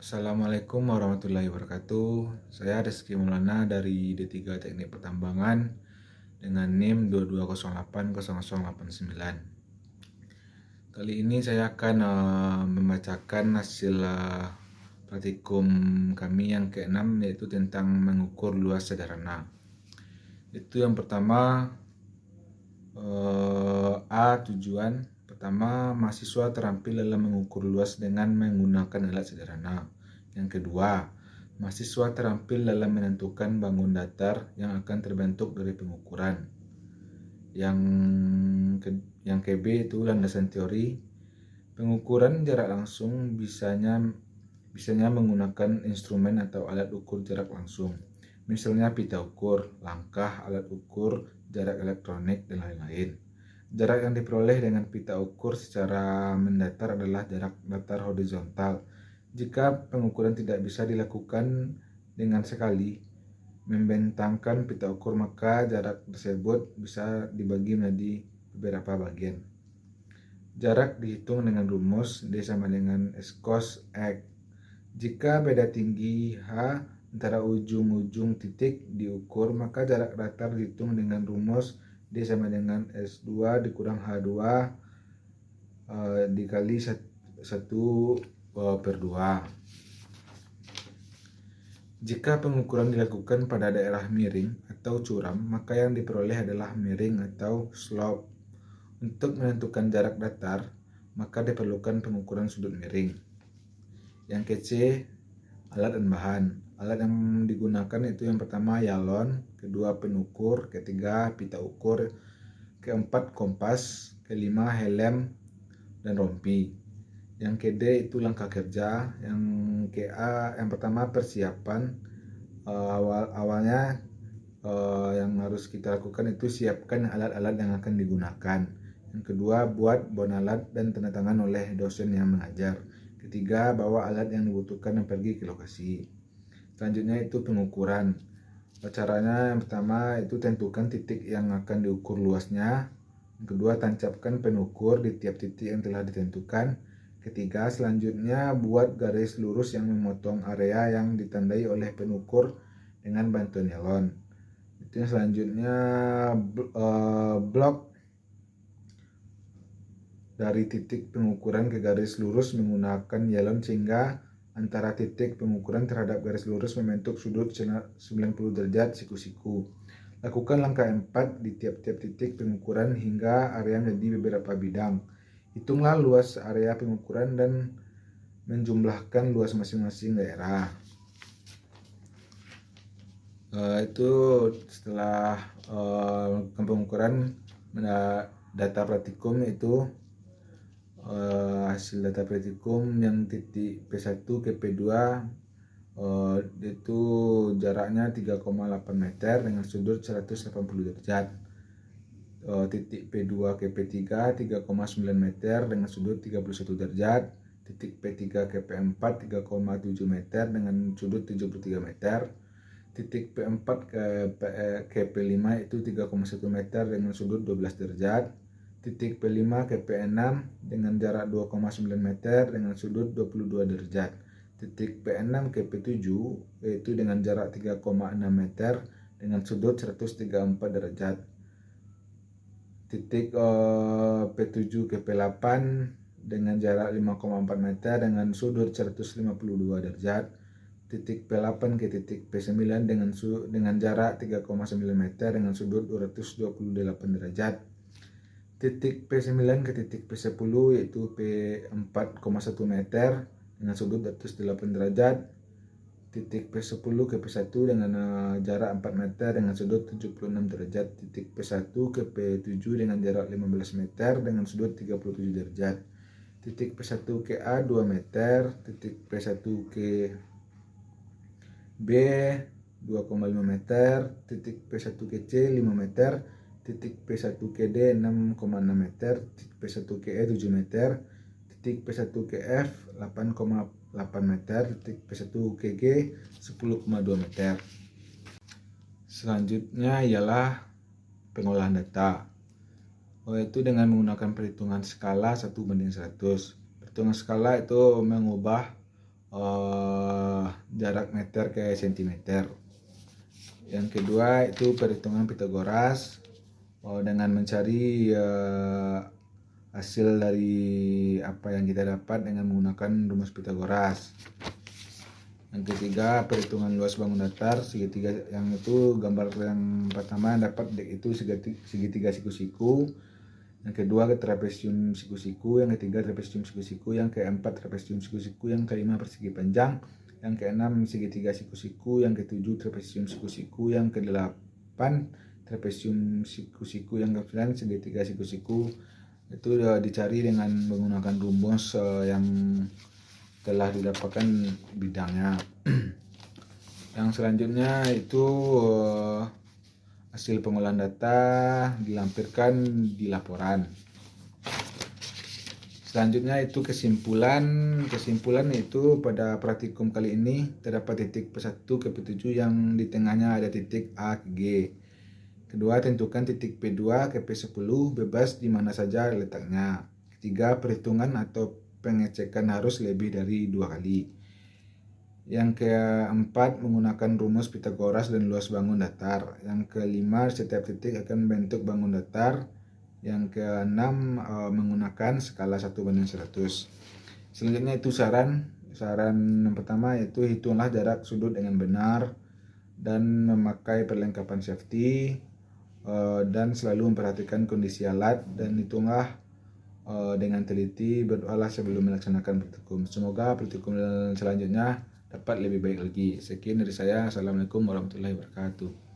Assalamualaikum warahmatullahi wabarakatuh. Saya Rizky Maulana dari D3 Teknik Pertambangan dengan NIM 22080089. Kali ini saya akan membacakan hasil praktikum kami yang ke-6, yaitu tentang mengukur luas sederhana. Itu yang pertama, tujuan pertama, mahasiswa terampil dalam mengukur luas dengan menggunakan alat sederhana. Yang kedua, mahasiswa terampil dalam menentukan bangun datar yang akan terbentuk dari pengukuran. Yang KB itu landasan teori. Pengukuran jarak langsung bisanya menggunakan instrumen atau alat ukur jarak langsung. Misalnya pita ukur, langkah, alat ukur, jarak elektronik, dan lain-lain. Jarak yang diperoleh dengan pita ukur secara mendatar adalah jarak datar horizontal. Jika pengukuran tidak bisa dilakukan dengan sekali membentangkan pita ukur, maka jarak tersebut bisa dibagi menjadi beberapa bagian. Jarak dihitung dengan rumus D sama dengan S cos X. Jika beda tinggi H antara ujung-ujung titik diukur, maka jarak datar dihitung dengan rumus D sama dengan S2 dikurang H2 dikali 1/2. Jika pengukuran dilakukan pada daerah miring atau curam, maka yang diperoleh adalah miring atau slope. Untuk menentukan jarak datar, maka diperlukan pengukuran sudut miring. Yang ke-C, alat dan bahan. Alat yang digunakan itu yang pertama yalon, kedua penukur, ketiga pita ukur, keempat kompas, kelima helm dan rompi. Yang ke-D itu langkah kerja. Yang ke-A yang pertama persiapan. Awalnya yang harus kita lakukan itu siapkan alat-alat yang akan digunakan. Yang kedua, buat bon alat dan tanda tangan oleh dosen yang mengajar. Ketiga, bawa alat yang dibutuhkan dan pergi ke lokasi. Selanjutnya itu pengukuran. Caranya yang pertama itu tentukan titik yang akan diukur luasnya. Yang kedua, tancapkan penukur di tiap titik yang telah ditentukan. Ketiga, selanjutnya buat garis lurus yang memotong area yang ditandai oleh penukur dengan bantuan yalon. Itu yang selanjutnya blok dari titik pengukuran ke garis lurus menggunakan yalon sehingga antara titik pengukuran terhadap garis lurus membentuk sudut 90 derajat siku-siku. Lakukan langkah 4 di tiap-tiap titik pengukuran hingga area menjadi beberapa bidang. Hitunglah luas area pengukuran dan menjumlahkan luas masing-masing daerah. Itu setelah pengukuran data praktikum itu hasil data praktikum yang titik P1 ke P2 itu jaraknya 3,8 meter dengan sudut 180 derajat. Titik P2 ke P3 3,9 meter dengan sudut 31 derajat. Titik P3 ke P4 3,7 meter dengan sudut 73 meter. Titik P4 ke P5 itu 3,1 meter dengan sudut 12 derajat. Titik P5 ke P6 dengan jarak 2,9 meter dengan sudut 22 derajat. Titik P6 ke P7 yaitu dengan jarak 3,6 meter dengan sudut 134 derajat. Titik P7 ke P8 dengan jarak 5,4 meter dengan sudut 152 derajat. Titik P8 ke titik P9 dengan jarak 3,9 meter dengan sudut 228 derajat. Titik P9 ke titik P10 yaitu P4,1 meter dengan sudut 108 derajat. Titik P10 ke P1 dengan jarak 4 meter dengan sudut 76 derajat. Titik P1 ke P7 dengan jarak 15 meter dengan sudut 37 derajat. Titik P1 ke A 2 meter. Titik P1 ke B 2,5 meter. Titik P1 ke C 5 meter. Titik P1 ke D 6,6 meter. Titik P1 ke E 7 meter. Titik P1 ke F 8,8 meter. Titik P1 ke G 10,2 meter. Selanjutnya ialah pengolahan data, yaitu dengan menggunakan perhitungan skala 1:100. Perhitungan skala itu mengubah jarak meter ke sentimeter. Yang kedua itu perhitungan Pitagoras dengan mencari hasil dari apa yang kita dapat dengan menggunakan rumus Pitagoras. Yang ketiga perhitungan luas bangun datar segitiga, yang itu gambar yang pertama dapat itu segitiga siku-siku, yang kedua trapesium siku-siku, yang ketiga trapesium siku-siku, yang keempat trapesium siku-siku, yang kelima persegi panjang, yang keenam segitiga siku-siku, yang ketujuh trapesium siku-siku, yang kedelapan trapesium siku-siku, yang kesembilan segitiga siku-siku. Itu dicari dengan menggunakan rumus yang telah didapatkan bidangnya. Yang selanjutnya itu hasil pengolahan data dilampirkan di laporan. Selanjutnya itu kesimpulan itu pada praktikum kali ini terdapat titik P1 ke P7 yang di tengahnya ada titik A ke G. Kedua, tentukan titik P2 ke P10 bebas di mana saja letaknya. Ketiga, perhitungan atau pengecekan harus lebih dari 2 kali. Yang keempat, menggunakan rumus Pitagoras dan luas bangun datar. Yang kelima, setiap titik akan membentuk bangun datar. Yang keenam, menggunakan skala 1:100. Selanjutnya itu saran yang pertama yaitu hitunglah jarak sudut dengan benar dan memakai perlengkapan safety, dan selalu memperhatikan kondisi alat, dan hitunglah dengan teliti, berdoalah sebelum melaksanakan praktikum. Semoga praktikum selanjutnya dapat lebih baik lagi. Sekian dari saya. Assalamualaikum warahmatullahi wabarakatuh.